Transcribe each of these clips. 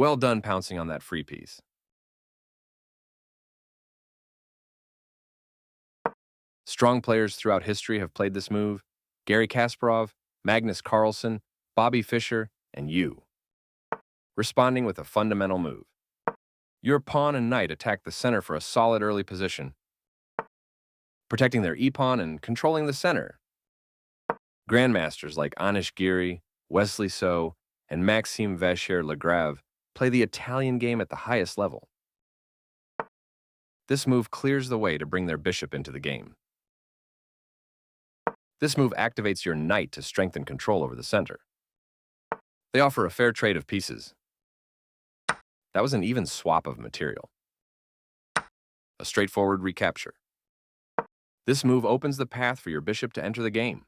Well done pouncing on that free piece. Strong players throughout history have played this move. Garry Kasparov, Magnus Carlsen, Bobby Fischer, and you. Responding with a fundamental move. Your pawn and knight attack the center for a solid early position, protecting their e-pawn and controlling the center. Grandmasters like Anish Giri, Wesley So, and Maxime Vachier-Lagrave play the Italian game at the highest level. This move clears the way to bring their bishop into the game. This move activates your knight to strengthen control over the center. They offer a fair trade of pieces. That was an even swap of material. A straightforward recapture. This move opens the path for your bishop to enter the game.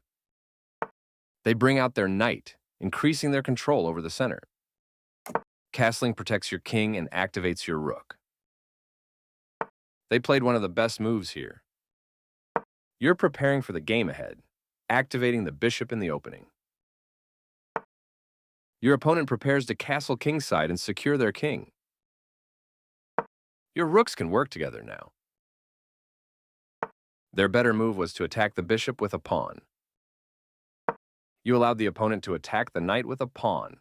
They bring out their knight, increasing their control over the center. Castling protects your king and activates your rook. They played one of the best moves here. You're preparing for the game ahead, activating the bishop in the opening. Your opponent prepares to castle kingside and secure their king. Your rooks can work together now. Their better move was to attack the bishop with a pawn. You allowed the opponent to attack the knight with a pawn.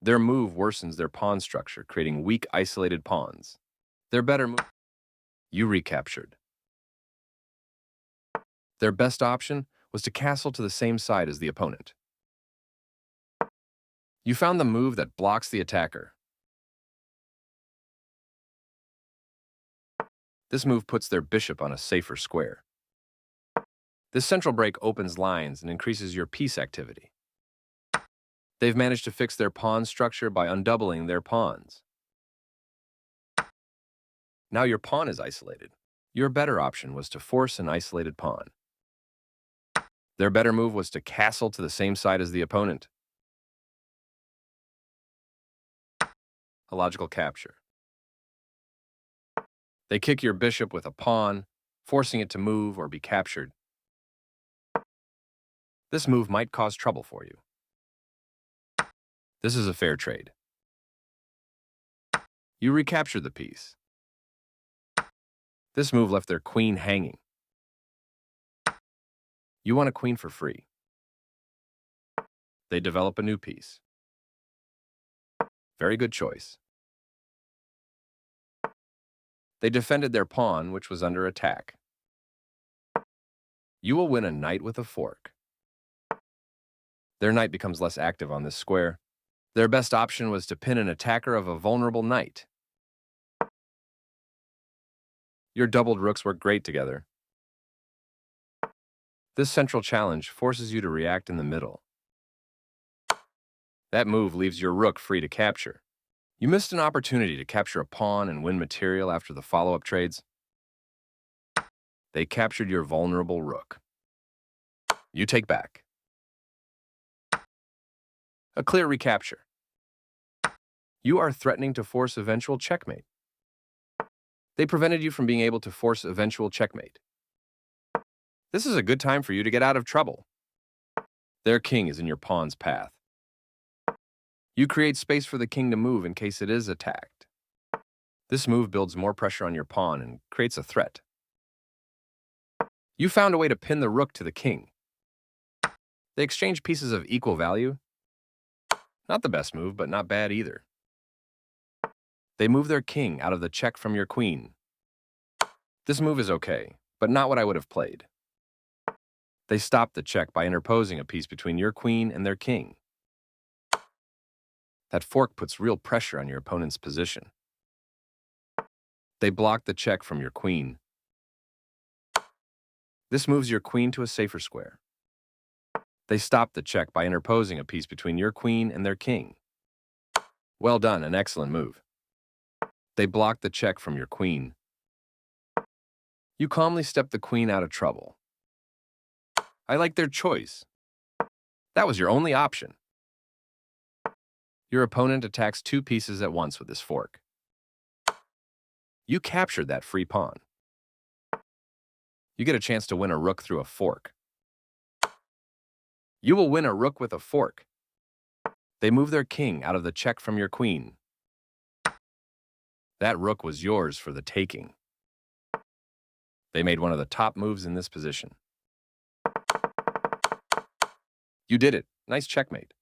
Their move worsens their pawn structure, creating weak, isolated pawns. Their better move, you recaptured. Their best option was to castle to the same side as the opponent. You found the move that blocks the attacker. This move puts their bishop on a safer square. This central break opens lines and increases your piece activity. They've managed to fix their pawn structure by undoubling their pawns. Now your pawn is isolated. Your better option was to force an isolated pawn. Their better move was to castle to the same side as the opponent. A logical capture. They kick your bishop with a pawn, forcing it to move or be captured. This move might cause trouble for you. This is a fair trade. You recaptured the piece. This move left their queen hanging. You want a queen for free. They develop a new piece. Very good choice. They defended their pawn, which was under attack. You will win a knight with a fork. Their knight becomes less active on this square. Their best option was to pin an attacker of a vulnerable knight. Your doubled rooks work great together. This central challenge forces you to react in the middle. That move leaves your rook free to capture. You missed an opportunity to capture a pawn and win material after the follow-up trades. They captured your vulnerable rook. You take back. A clear recapture. You are threatening to force eventual checkmate. They prevented you from being able to force eventual checkmate. This is a good time for you to get out of trouble. Their king is in your pawn's path. You create space for the king to move in case it is attacked. This move builds more pressure on your pawn and creates a threat. You found a way to pin the rook to the king. They exchange pieces of equal value. Not the best move, but not bad either. They move their king out of the check from your queen. This move is okay, but not what I would have played. They stop the check by interposing a piece between your queen and their king. That fork puts real pressure on your opponent's position. They block the check from your queen. This moves your queen to a safer square. They stop the check by interposing a piece between your queen and their king. Well done, an excellent move. They block the check from your queen. You calmly step the queen out of trouble. I like their choice. That was your only option. Your opponent attacks two pieces at once with this fork. You captured that free pawn. You get a chance to win a rook through a fork. You will win a rook with a fork. They moved their king out of the check from your queen. That rook was yours for the taking. They made one of the top moves in this position. You did it. Nice checkmate.